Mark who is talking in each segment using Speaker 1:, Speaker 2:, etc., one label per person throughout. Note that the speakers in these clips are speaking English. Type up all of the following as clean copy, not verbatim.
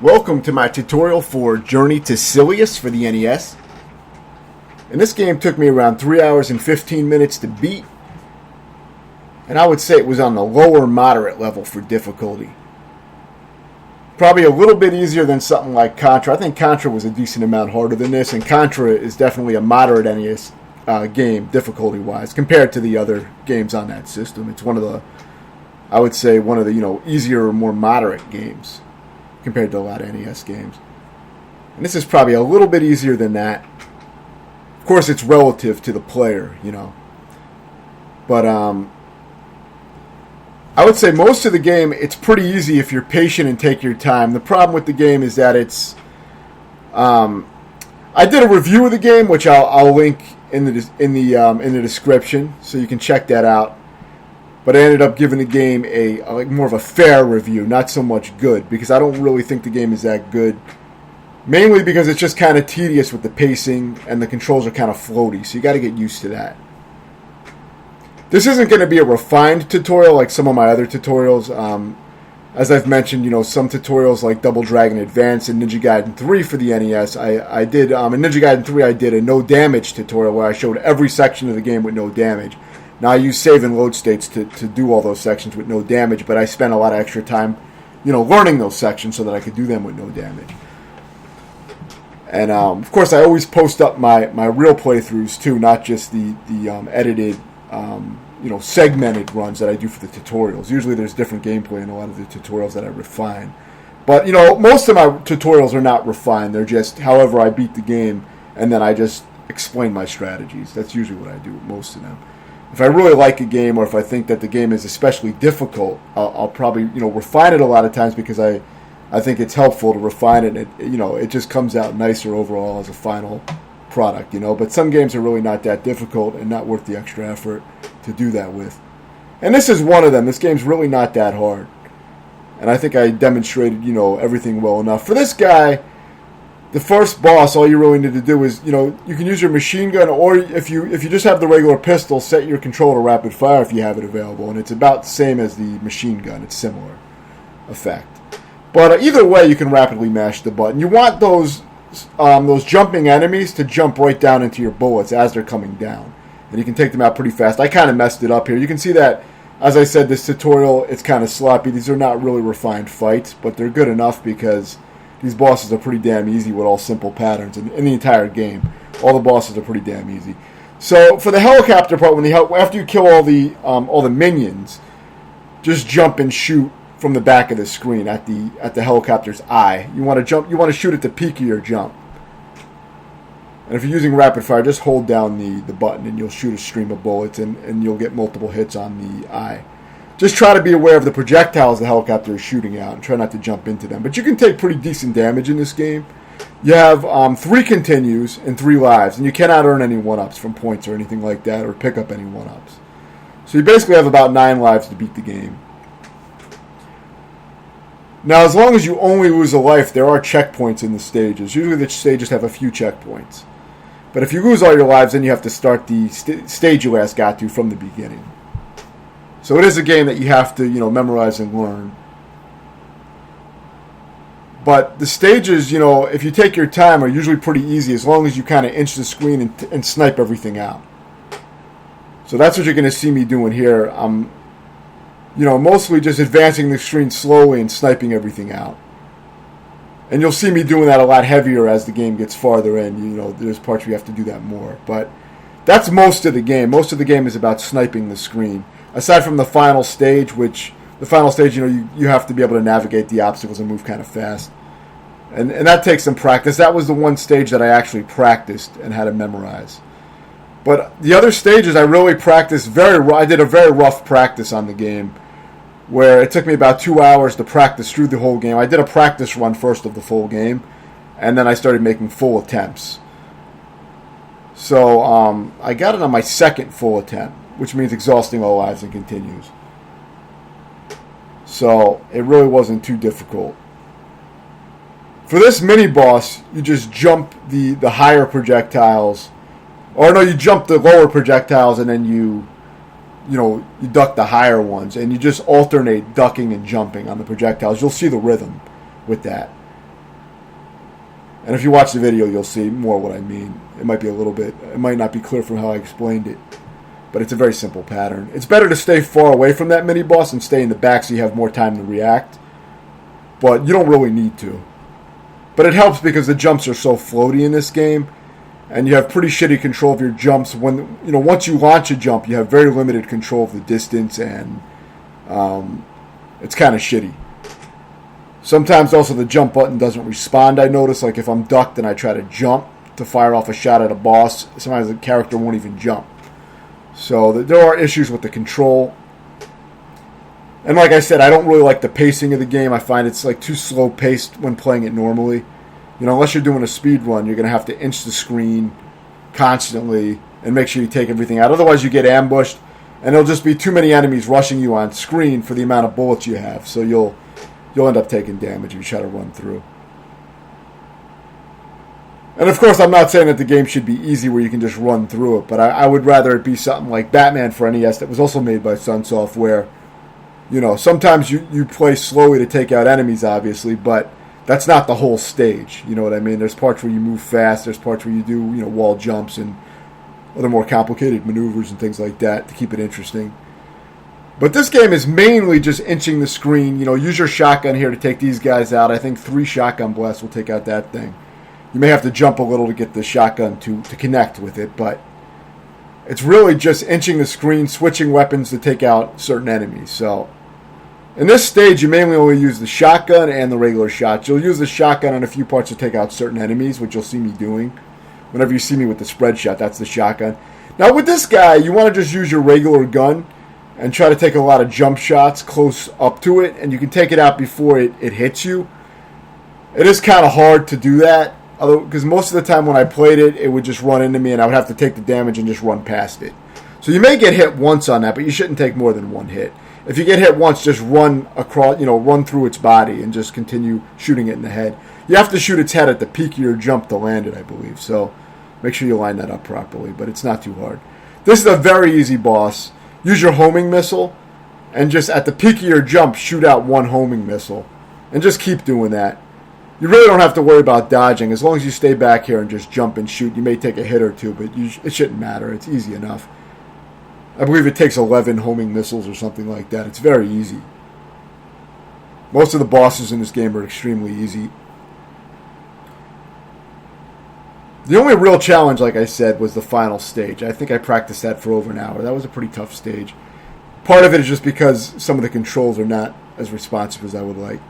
Speaker 1: Welcome to my tutorial for Journey to Silius for the NES. And this game took me around 3 hours and 15 minutes to beat. And I would say it was on the lower moderate level for difficulty. Probably a little bit easier than something like Contra. I think Contra was a decent amount harder than this, and Contra is definitely a moderate NES game, difficulty-wise, compared to the other games on that system. It's one of the, I would say, one of the, easier or more moderate games compared to a lot of NES games. And this is probably a little bit easier than that. Of course, it's relative to the player, But I would say most of the game, it's pretty easy if you're patient and take your time. The problem with the game is that it's... I did a review of the game, which I'll link in the description, so you can check that out. But I ended up giving the game a more of a fair review, not so much good, because I don't really think the game is that good. Mainly because it's just kind of tedious with the pacing, and the controls are kind of floaty, so you got to get used to that. This isn't going to be a refined tutorial like some of my other tutorials. As I've mentioned, some tutorials like Double Dragon Advance and Ninja Gaiden 3 for the NES. I did, in Ninja Gaiden 3, I did a no damage tutorial where I showed every section of the game with no damage. Now, I use save and load states to do all those sections with no damage, but I spent a lot of extra time, learning those sections so that I could do them with no damage. And, of course, I always post up my real playthroughs, too, not just the edited, segmented runs that I do for the tutorials. Usually there's different gameplay in a lot of the tutorials that I refine. But, most of my tutorials are not refined. They're just however I beat the game, and then I just explain my strategies. That's usually what I do with most of them. If I really like a game, or if I think that the game is especially difficult, I'll probably, refine it a lot of times because I think it's helpful to refine it. And it just comes out nicer overall as a final product, But some games are really not that difficult and not worth the extra effort to do that with. And this is one of them. This game's really not that hard. And I think I demonstrated, everything well enough. For this guy, the first boss, all you really need to do is, you can use your machine gun, or if you just have the regular pistol, set your control to rapid fire if you have it available. And it's about the same as the machine gun. It's similar effect. But either way, you can rapidly mash the button. You want those jumping enemies to jump right down into your bullets as they're coming down. And you can take them out pretty fast. I kind of messed it up here. You can see that, as I said, this tutorial, it's kind of sloppy. These are not really refined fights, but they're good enough because these bosses are pretty damn easy with all simple patterns in the entire game. All the bosses are pretty damn easy. So for the helicopter part, after you kill all the minions, just jump and shoot from the back of the screen at the helicopter's eye. You want to shoot at the peak of your jump. And if you're using rapid fire, just hold down the button and you'll shoot a stream of bullets and you'll get multiple hits on the eye. Just try to be aware of the projectiles the helicopter is shooting out and try not to jump into them. But you can take pretty decent damage in this game. You have 3 continues and 3 lives, and you cannot earn any 1-ups from points or anything like that or pick up any 1-ups. So you basically have about 9 lives to beat the game. Now, as long as you only lose a life, there are checkpoints in the stages. Usually the stages have a few checkpoints. But if you lose all your lives, then you have to start the stage you last got to from the beginning. So it is a game that you have to, memorize and learn. But the stages, if you take your time, are usually pretty easy as long as you kind of inch the screen and snipe everything out. So that's what you're going to see me doing here. I'm, mostly just advancing the screen slowly and sniping everything out. And you'll see me doing that a lot heavier as the game gets farther in. There's parts where you have to do that more. But that's most of the game. Most of the game is about sniping the screen. Aside from the final stage, you have to be able to navigate the obstacles and move kind of fast. And that takes some practice. That was the one stage that I actually practiced and had to memorize. But the other stages, I really practiced I did a very rough practice on the game, where it took me about 2 hours to practice through the whole game. I did a practice run first of the full game, and then I started making full attempts. So I got it on my second full attempt, which means exhausting all lives and continues. So it really wasn't too difficult. For this mini-boss, you just jump the higher projectiles. Or no, you jump the lower projectiles and then you duck the higher ones. And you just alternate ducking and jumping on the projectiles. You'll see the rhythm with that. And if you watch the video, you'll see more what I mean. It might not be clear from how I explained it, but it's a very simple pattern. It's better to stay far away from that mini-boss and stay in the back so you have more time to react, but you don't really need to. But it helps because the jumps are so floaty in this game, and you have pretty shitty control of your jumps. Once you launch a jump, you have very limited control of the distance, and it's kind of shitty. Sometimes also the jump button doesn't respond, I notice. Like if I'm ducked and I try to jump to fire off a shot at a boss, sometimes the character won't even jump. So there are issues with the control. And like I said, I don't really like the pacing of the game. I find it's like too slow paced when playing it normally. Unless you're doing a speed run, you're going to have to inch the screen constantly and make sure you take everything out. Otherwise you get ambushed and there'll just be too many enemies rushing you on screen for the amount of bullets you have. So you'll end up taking damage if you try to run through. And of course, I'm not saying that the game should be easy where you can just run through it, but I would rather it be something like Batman for NES that was also made by Sunsoft, where, sometimes you play slowly to take out enemies, obviously, but that's not the whole stage. You know what I mean? There's parts where you move fast, there's parts where you do, wall jumps and other more complicated maneuvers and things like that to keep it interesting. But this game is mainly just inching the screen. Use your shotgun here to take these guys out. I think 3 shotgun blasts will take out that thing. You may have to jump a little to get the shotgun to connect with it, but it's really just inching the screen, switching weapons to take out certain enemies. So in this stage, you mainly only use the shotgun and the regular shots. You'll use the shotgun in a few parts to take out certain enemies, which you'll see me doing. Whenever you see me with the spread shot, that's the shotgun. Now with this guy, you want to just use your regular gun and try to take a lot of jump shots close up to it, and you can take it out before it hits you. It is kind of hard to do that, because most of the time when I played it, it would just run into me, and I would have to take the damage and just run past it. So you may get hit once on that, but you shouldn't take more than one hit. If you get hit once, just run across, run through its body and just continue shooting it in the head. You have to shoot its head at the peak of your jump to land it, I believe. So make sure you line that up properly, but it's not too hard. This is a very easy boss. Use your homing missile, and just at the peak of your jump, shoot out one homing missile. And just keep doing that. You really don't have to worry about dodging. As long as you stay back here and just jump and shoot, you may take a hit or two, but it shouldn't matter. It's easy enough. I believe it takes 11 homing missiles or something like that. It's very easy. Most of the bosses in this game are extremely easy. The only real challenge, like I said, was the final stage. I think I practiced that for over an hour. That was a pretty tough stage. Part of it is just because some of the controls are not as responsive as I would like.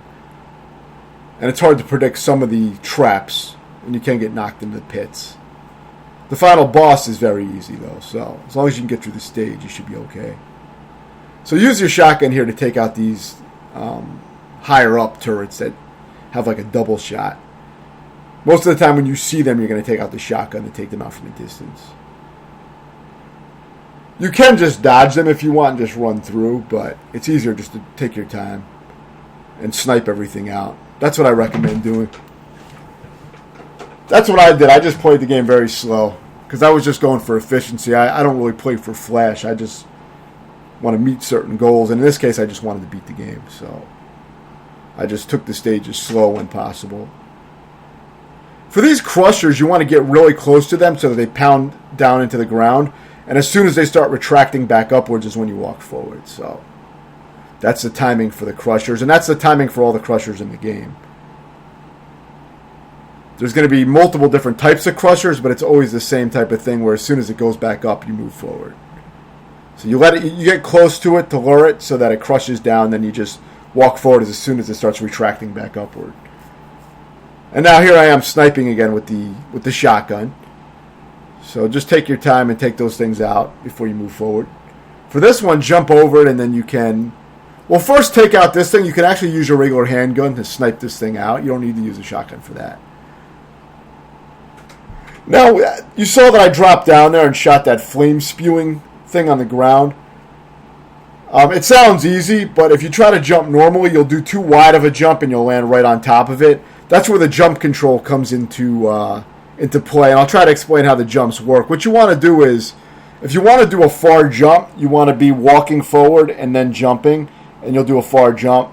Speaker 1: And it's hard to predict some of the traps, and you can get knocked into the pits. The final boss is very easy, though, so as long as you can get through the stage, you should be okay. So use your shotgun here to take out these higher-up turrets that have like a double shot. Most of the time when you see them, you're going to take out the shotgun to take them out from a distance. You can just dodge them if you want and just run through, but it's easier just to take your time and snipe everything out. That's what I recommend doing. That's what I did. I just played the game very slow because I was just going for efficiency. I don't really play for flash. I just want to meet certain goals, and in this case, I just wanted to beat the game. So I just took the stages slow when possible. For these crushers, you want to get really close to them so that they pound down into the ground. And as soon as they start retracting back upwards is when you walk forward. So that's the timing for the crushers. And that's the timing for all the crushers in the game. There's going to be multiple different types of crushers, but it's always the same type of thing where as soon as it goes back up, you move forward. So you get close to it to lure it so that it crushes down. Then you just walk forward as soon as it starts retracting back upward. And now here I am sniping again with the shotgun. So just take your time and take those things out before you move forward. For this one, jump over it and then you can... Well, first take out this thing. You can actually use your regular handgun to snipe this thing out. You don't need to use a shotgun for that. Now, you saw that I dropped down there and shot that flame-spewing thing on the ground. It sounds easy, but if you try to jump normally, you'll do too wide of a jump and you'll land right on top of it. That's where the jump control comes into play, and I'll try to explain how the jumps work. What you want to do is, if you want to do a far jump, you want to be walking forward and then jumping, and you'll do a far jump.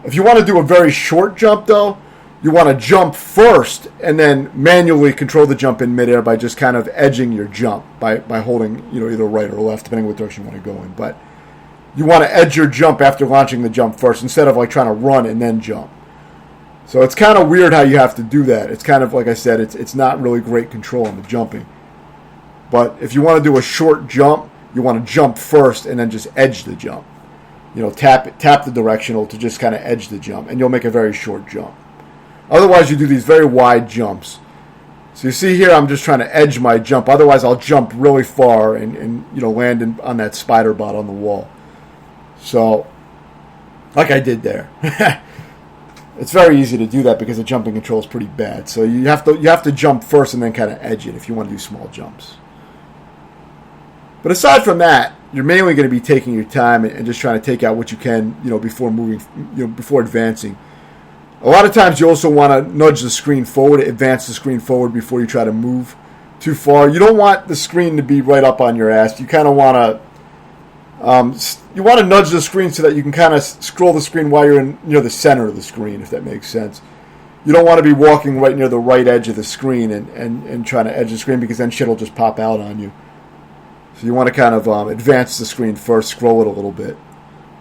Speaker 1: If you want to do a very short jump, though, you want to jump first and then manually control the jump in midair by just kind of edging your jump by holding, either right or left, depending on what direction you want to go in. But you want to edge your jump after launching the jump first instead of like trying to run and then jump. So it's kind of weird how you have to do that. It's kind of, like I said, it's not really great control on the jumping. But if you want to do a short jump, you want to jump first and then just edge the jump. Tap the directional to just kind of edge the jump, and you'll make a very short jump. Otherwise, you do these very wide jumps. So you see here, I'm just trying to edge my jump. Otherwise, I'll jump really far and land on that spider bot on the wall. So, like I did there. It's very easy to do that because the jumping control is pretty bad. So you have to jump first and then kind of edge it if you want to do small jumps. But aside from that, you're mainly going to be taking your time and just trying to take out what you can, before moving, before advancing. A lot of times you also want to nudge the screen forward, advance the screen forward before you try to move too far. You don't want the screen to be right up on your ass. You kind of want to nudge the screen so that you can kind of scroll the screen while you're near the center of the screen, if that makes sense. You don't want to be walking right near the right edge of the screen and trying to edge the screen, because then shit will just pop out on you. So you want to kind of advance the screen first, scroll it a little bit,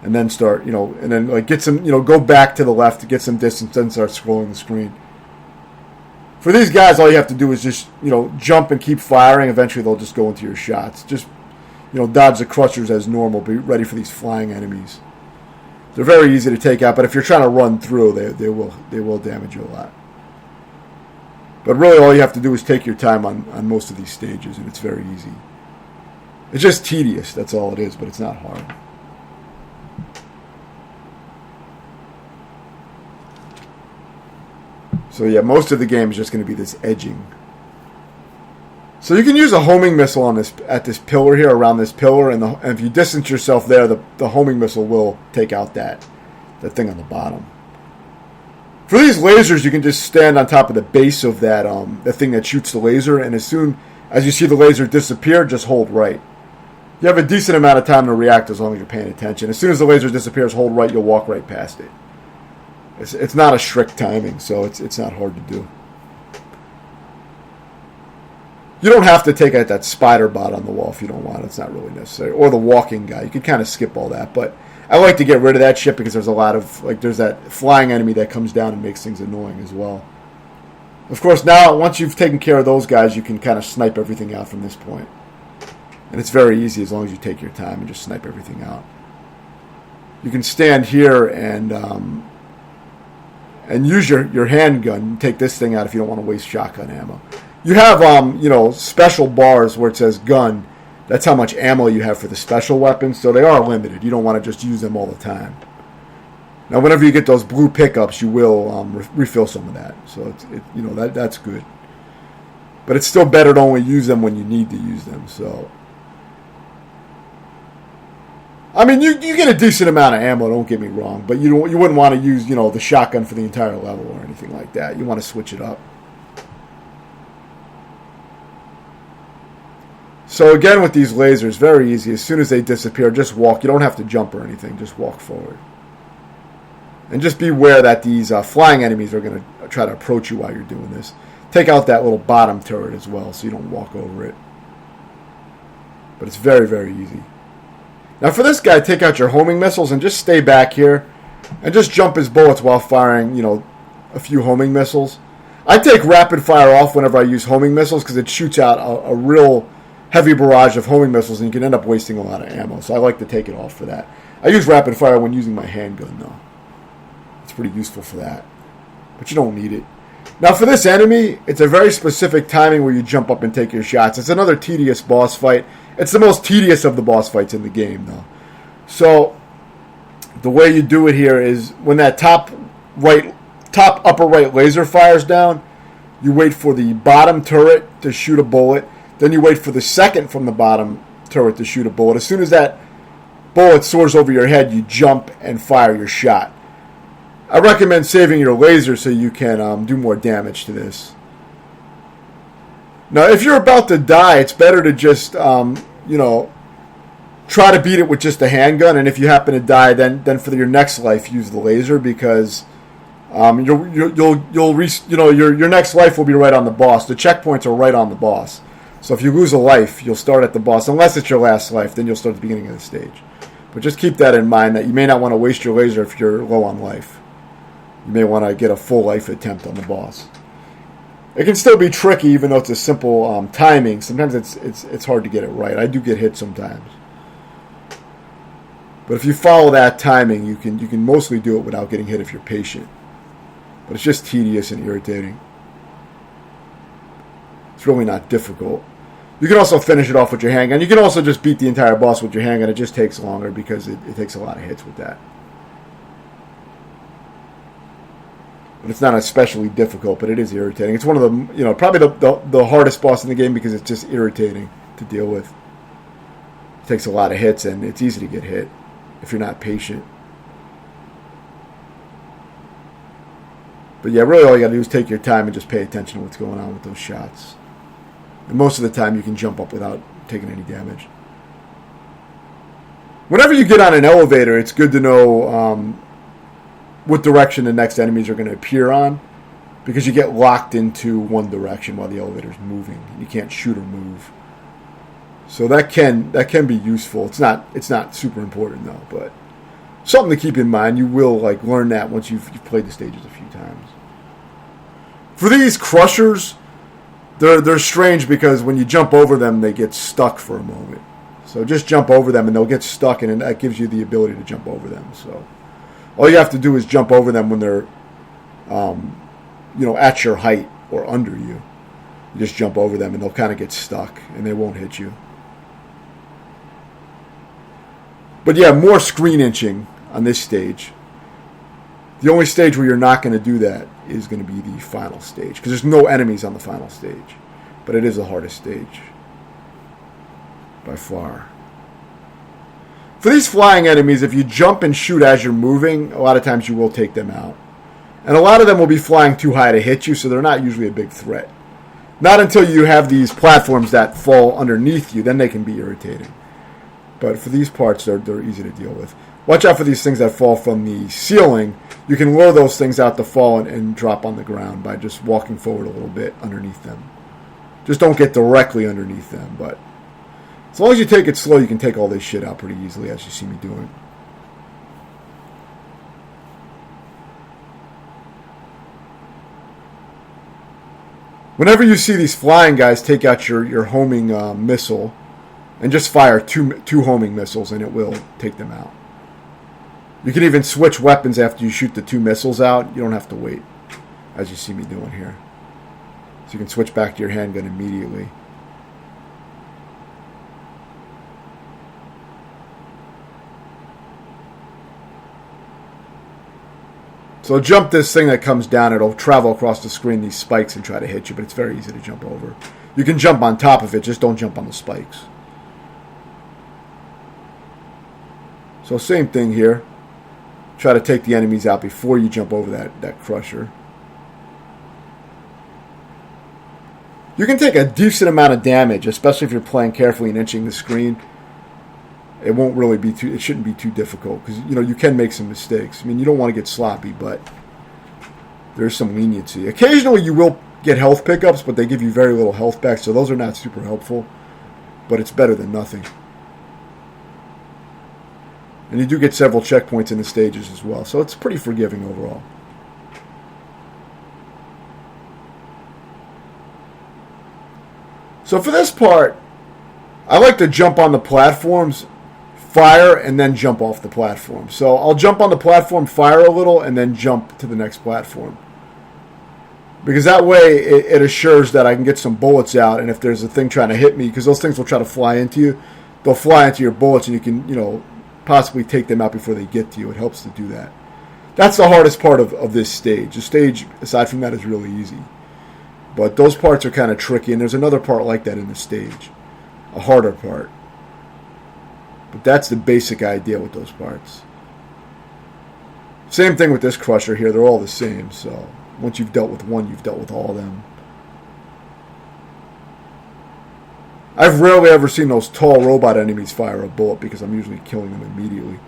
Speaker 1: and then start, and then like get some, go back to the left to get some distance, then start scrolling the screen. For these guys, all you have to do is just, jump and keep firing. Eventually they'll just go into your shots. Just, dodge the crushers as normal. Be ready for these flying enemies. They're very easy to take out, but if you're trying to run through, they will damage you a lot. But really all you have to do is take your time on most of these stages, and it's very easy. It's just tedious, that's all it is, but it's not hard. So yeah, most of the game is just going to be this edging. So you can use a homing missile at this pillar here, around this pillar, and if you distance yourself there, the homing missile will take out that thing on the bottom. For these lasers, you can just stand on top of the base of that the thing that shoots the laser, and as soon as you see the laser disappear, just hold right. You have a decent amount of time to react as long as you're paying attention. As soon as the laser disappears, hold right, you'll walk right past it. It's not a strict timing, so it's not hard to do. You don't have to take out that spider bot on the wall if you don't want. It's not really necessary. Or the walking guy. You can kind of skip all that. But I like to get rid of that shit because there's a lot of, there's that flying enemy that comes down and makes things annoying as well. Of course, now, once you've taken care of those guys, you can kind of snipe everything out from this point. And it's very easy as long as you take your time and just snipe everything out. You can stand here and use your handgun and take this thing out if you don't want to waste shotgun ammo. You have, special bars where it says gun. That's how much ammo you have for the special weapons, so they are limited. You don't want to just use them all the time. Now, whenever you get those blue pickups, you will refill some of that. So, that's good. But it's still better to only use them when you need to use them, so... I mean, you get a decent amount of ammo, don't get me wrong, but you wouldn't want to use, the shotgun for the entire level or anything like that. You want to switch it up. So again, with these lasers, very easy. As soon as they disappear, just walk. You don't have to jump or anything. Just walk forward. And just beware that these flying enemies are going to try to approach you while you're doing this. Take out that little bottom turret as well so you don't walk over it. But it's very, very easy. Now for this guy, take out your homing missiles and just stay back here and just jump his bullets while firing, a few homing missiles. I take rapid fire off whenever I use homing missiles because it shoots out a real heavy barrage of homing missiles and you can end up wasting a lot of ammo. So I like to take it off for that. I use rapid fire when using my handgun though. It's pretty useful for that. But you don't need it. Now for this enemy, it's a very specific timing where you jump up and take your shots. It's another tedious boss fight. It's the most tedious of the boss fights in the game, though. So, the way you do it here is when that top upper right laser fires down, you wait for the bottom turret to shoot a bullet. Then you wait for the second from the bottom turret to shoot a bullet. As soon as that bullet soars over your head, you jump and fire your shot. I recommend saving your laser so you can do more damage to this. Now, if you're about to die, it's better to just, try to beat it with just a handgun. And if you happen to die, then for your next life, use the laser because Your next life will be right on the boss. The checkpoints are right on the boss. So if you lose a life, you'll start at the boss. Unless it's your last life, then you'll start at the beginning of the stage. But just keep that in mind, that you may not want to waste your laser if you're low on life. You may want to get a full life attempt on the boss. It can still be tricky, even though it's a simple timing. Sometimes it's hard to get it right. I do get hit sometimes. But if you follow that timing, you can mostly do it without getting hit if you're patient. But it's just tedious and irritating. It's really not difficult. You can also finish it off with your handgun. You can also just beat the entire boss with your handgun. It just takes longer because it takes a lot of hits with that. But it's not especially difficult, but it is irritating. It's one of the, probably the hardest boss in the game because it's just irritating to deal with. It takes a lot of hits, and it's easy to get hit if you're not patient. But yeah, really all you got to do is take your time and just pay attention to what's going on with those shots. And most of the time you can jump up without taking any damage. Whenever you get on an elevator, it's good to know what direction the next enemies are going to appear on, because you get locked into one direction while the elevator's moving. You can't shoot or move. So that can be useful. It's not super important though, but something to keep in mind. You will learn that once you've played the stages a few times. For these crushers, they're strange because when you jump over them, they get stuck for a moment. So just jump over them and they'll get stuck, and that gives you the ability to jump over them. So all you have to do is jump over them when they're, at your height or under you. You just jump over them and they'll kind of get stuck and they won't hit you. But yeah, more screen inching on this stage. The only stage where you're not going to do that is going to be the final stage, because there's no enemies on the final stage. But it is the hardest stage by far. For these flying enemies, if you jump and shoot as you're moving, a lot of times you will take them out. And a lot of them will be flying too high to hit you, so they're not usually a big threat. Not until you have these platforms that fall underneath you, then they can be irritating. But for these parts, they're easy to deal with. Watch out for these things that fall from the ceiling. You can lure those things out to fall and drop on the ground by just walking forward a little bit underneath them. Just don't get directly underneath them, but as long as you take it slow, you can take all this shit out pretty easily, as you see me doing. Whenever you see these flying guys, take out your homing missile and just fire two homing missiles, and it will take them out. You can even switch weapons after you shoot the two missiles out. You don't have to wait, as you see me doing here. So you can switch back to your handgun immediately. So jump this thing that comes down. It'll travel across the screen, these spikes, and try to hit you, but it's very easy to jump over. You can jump on top of it, just don't jump on the spikes. So same thing here. Try to take the enemies out before you jump over that crusher. You can take a decent amount of damage, especially if you're playing carefully and inching the screen. It won't really be it shouldn't be too difficult, because you can make some mistakes. I mean, you don't want to get sloppy, but there's some leniency. Occasionally you will get health pickups, but they give you very little health back, so those are not super helpful, but it's better than nothing. And you do get several checkpoints in the stages as well, so it's pretty forgiving overall. So for this part, I like to jump on the platforms, fire, and then jump off the platform. So I'll jump on the platform, fire a little, and then jump to the next platform. Because that way it assures that I can get some bullets out, and if there's a thing trying to hit me, because those things will try to fly into you, they'll fly into your bullets, and you can, possibly take them out before they get to you. It helps to do that. That's the hardest part of this stage. The stage, aside from that, is really easy. But those parts are kind of tricky, and there's another part like that in the stage. A harder part. But that's the basic idea with those parts. Same thing with this crusher here. They're all the same, so once you've dealt with one, you've dealt with all of them. I've rarely ever seen those tall robot enemies fire a bullet, because I'm usually killing them immediately.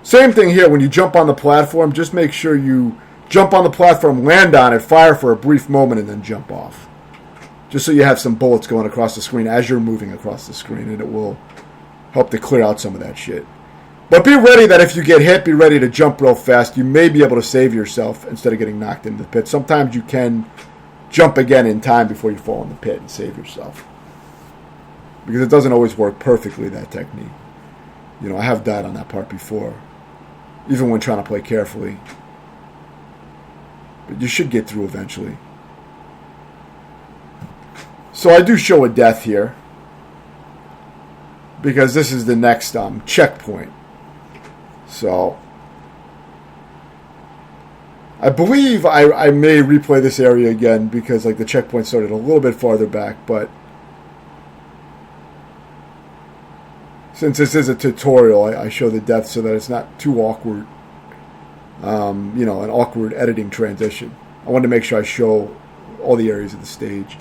Speaker 1: Same thing here. When you jump on the platform, just make sure you jump on the platform, land on it, fire for a brief moment, and then jump off. Just so you have some bullets going across the screen as you're moving across the screen, and it will help to clear out some of that shit. But be ready that if you get hit, be ready to jump real fast. You may be able to save yourself instead of getting knocked into the pit. Sometimes you can jump again in time before you fall in the pit and save yourself. Because it doesn't always work perfectly, that technique. You know, I have died on that part before, even when trying to play carefully. But you should get through eventually. So I do show a death here, because this is the next checkpoint. So I believe I may replay this area again, because like the checkpoint started a little bit farther back, but since this is a tutorial, I show the death so that it's not too awkward. You know, an awkward editing transition. I wanted to make sure I show all the areas of the stage.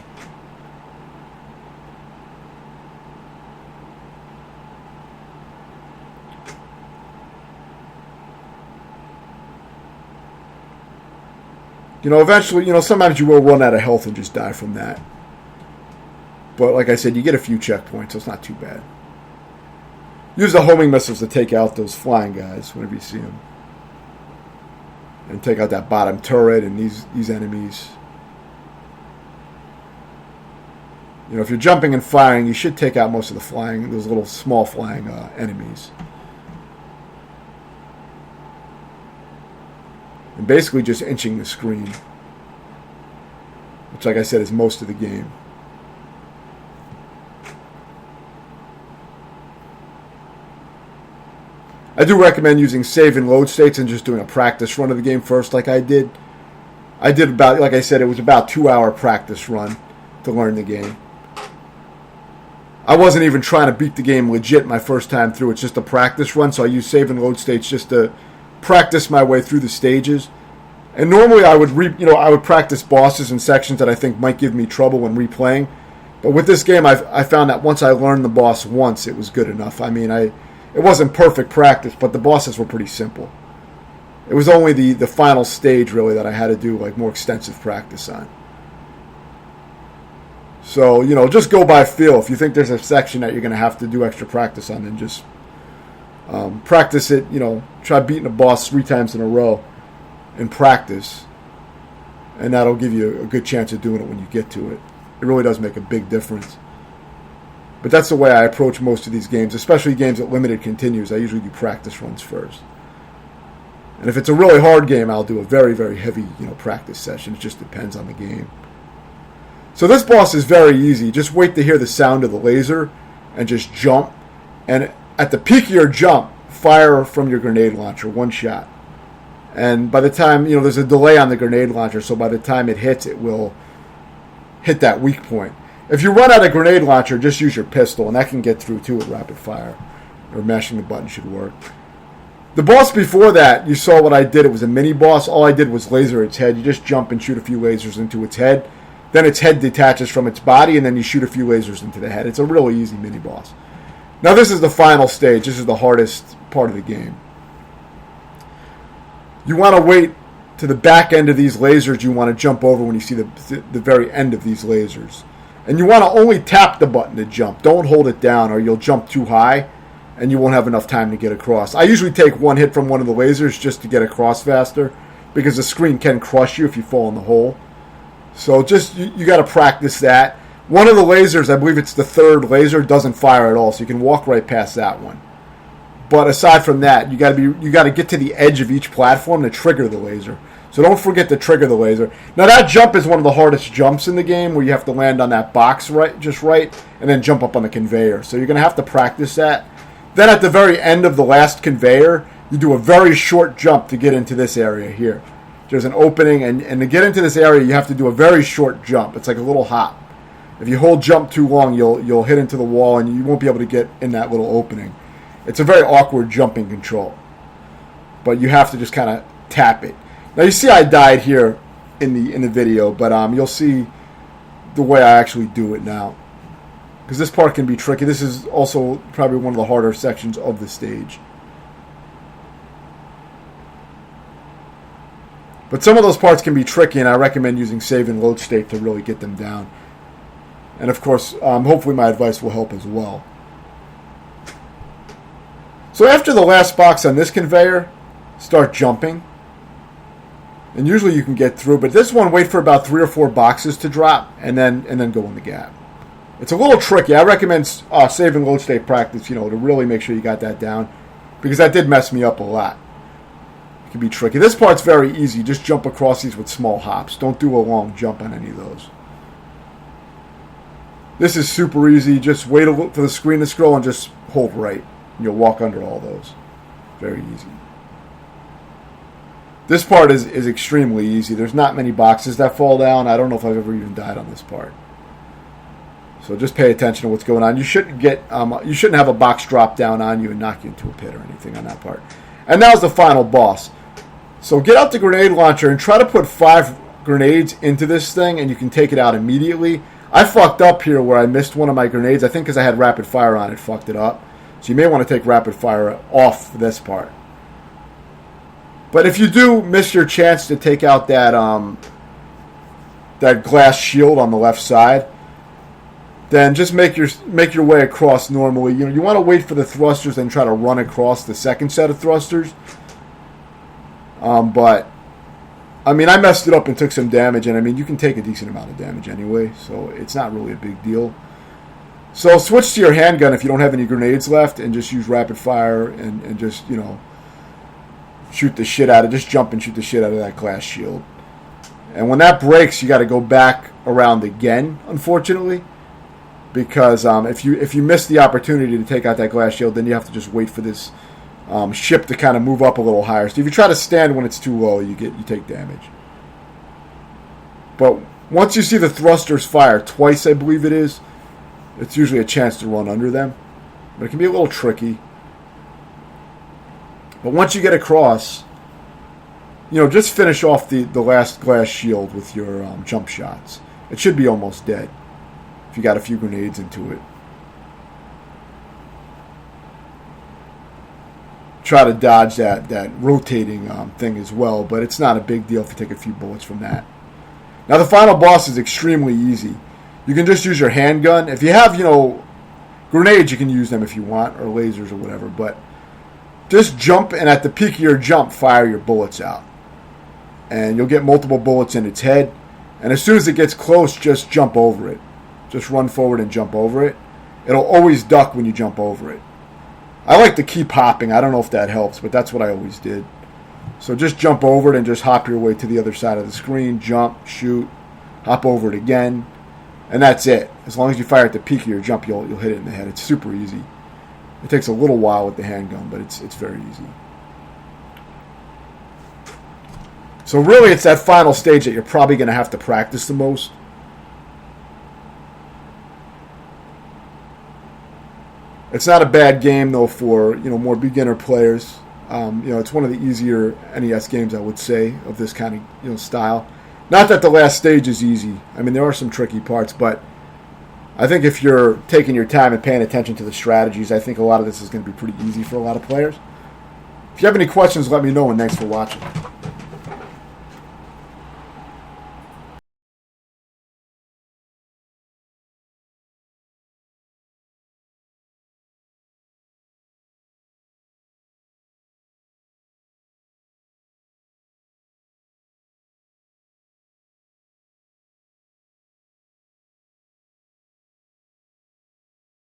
Speaker 1: You know, eventually, you know, sometimes you will run out of health and just die from that. But like I said, you get a few checkpoints, so it's not too bad. Use the homing missiles to take out those flying guys whenever you see them. And take out that bottom turret and these enemies. You know, if you're jumping and firing, you should take out most of the flying, those little small flying enemies. And basically just inching the screen. Which, like I said, is most of the game. I do recommend using save and load states and just doing a practice run of the game first, like I did. I did about, like I said, it was about 2-hour practice run to learn the game. I wasn't even trying to beat the game legit my first time through. It's just a practice run, so I use save and load states just to practice my way through the stages. And normally I would practice bosses and sections that I think might give me trouble when replaying. But with this game, I found that once I learned the boss once, it was good enough. I mean, it wasn't perfect practice, but the bosses were pretty simple. It was only the final stage, really, that I had to do like more extensive practice on. So, you know, just go by feel. If you think there's a section that you're going to have to do extra practice on, then just practice it. You know, try beating a boss 3 times in a row in practice, and that'll give you a good chance of doing it when you get to it. It really does make a big difference. But that's the way I approach most of these games, especially games that limited continues. I usually do practice runs first. And if it's a really hard game, I'll do a very, very heavy, practice session. It just depends on the game. So this boss is very easy. Just wait to hear the sound of the laser and just jump. And at the peak of your jump, fire from your grenade launcher, 1 shot. And by the time, there's a delay on the grenade launcher, so by the time it hits, it will hit that weak point. If you run out of grenade launcher, just use your pistol, and that can get through too with rapid fire. Or mashing the button should work. The boss before that, you saw what I did. It was a mini boss. All I did was laser its head. You just jump and shoot a few lasers into its head. Then its head detaches from its body, and then you shoot a few lasers into the head. It's a really easy mini boss. Now this is the final stage. This is the hardest part of the game. You want to wait to the back end of these lasers. You want to jump over when you see the very end of these lasers. And you want to only tap the button to jump. Don't hold it down or you'll jump too high and you won't have enough time to get across. I usually take 1 hit from one of the lasers just to get across faster because the screen can crush you if you fall in the hole. So just you got to practice that. One of the lasers, I believe it's the 3rd laser, doesn't fire at all, so you can walk right past that one. But aside from that, you got to get to the edge of each platform to trigger the laser. So don't forget to trigger the laser. Now that jump is one of the hardest jumps in the game, where you have to land on that box right, and then jump up on the conveyor. So you're going to have to practice that. Then at the very end of the last conveyor, you do a very short jump to get into this area here. There's an opening, and to get into this area, you have to do a very short jump. It's like a little hop. If you hold jump too long, you'll hit into the wall, and you won't be able to get in that little opening. It's a very awkward jumping control. But you have to just kind of tap it. Now you see I died here in the video, but you'll see the way I actually do it now. Because this part can be tricky. This is also probably one of the harder sections of the stage. But some of those parts can be tricky, and I recommend using save and load state to really get them down. And of course, hopefully my advice will help as well. So after the last box on this conveyor, start jumping. And usually you can get through, but this one, wait for about 3 or 4 boxes to drop, and then go in the gap. It's a little tricky. I recommend save and load state practice, to really make sure you got that down, because that did mess me up a lot. It can be tricky. This part's very easy. Just jump across these with small hops. Don't do a long jump on any of those. This is super easy. Just wait for the screen to scroll and just hold right. And you'll walk under all those. Very easy. This part is extremely easy. There's not many boxes that fall down. I don't know if I've ever even died on this part. So just pay attention to what's going on. You shouldn't have a box drop down on you and knock you into a pit or anything on that part. And now's the final boss. So get out the grenade launcher and try to put 5 grenades into this thing, and you can take it out immediately. I fucked up here where I missed one of my grenades. I think because I had rapid fire on it, fucked it up. So you may want to take rapid fire off for this part. But if you do miss your chance to take out that glass shield on the left side, then just make your way across normally. You want to wait for the thrusters and try to run across the second set of thrusters. But I messed it up and took some damage, and you can take a decent amount of damage anyway, so it's not really a big deal. So switch to your handgun if you don't have any grenades left, and just use rapid fire and just shoot the shit out of. Just jump and shoot the shit out of that glass shield. And when that breaks, you got to go back around again, unfortunately. Because if you miss the opportunity to take out that glass shield, then you have to just wait for this ship to kind of move up a little higher. So if you try to stand when it's too low, you take damage. But once you see the thrusters fire twice, I believe it is, it's usually a chance to run under them. But it can be a little tricky. But once you get across, just finish off the last glass shield with your jump shots. It should be almost dead if you got a few grenades into it. Try to dodge that rotating thing as well, but it's not a big deal if you take a few bullets from that. Now the final boss is extremely easy. You can just use your handgun. If you have, grenades, you can use them if you want, or lasers or whatever, but just jump, and at the peak of your jump, fire your bullets out. And you'll get multiple bullets in its head, and as soon as it gets close, just jump over it. Just run forward and jump over it. It'll always duck when you jump over it. I like to keep hopping. I don't know if that helps, but that's what I always did. So just jump over it and just hop your way to the other side of the screen. Jump, shoot, hop over it again, and that's it. As long as you fire at the peak of your jump, you'll hit it in the head. It's super easy. It takes a little while with the handgun, but it's very easy. So really, it's that final stage that you're probably going to have to practice the most. It's not a bad game, though, for more beginner players. It's one of the easier NES games, I would say, of this kind of style. Not that the last stage is easy. There are some tricky parts, but I think if you're taking your time and paying attention to the strategies, I think a lot of this is going to be pretty easy for a lot of players. If you have any questions, let me know, and thanks for watching.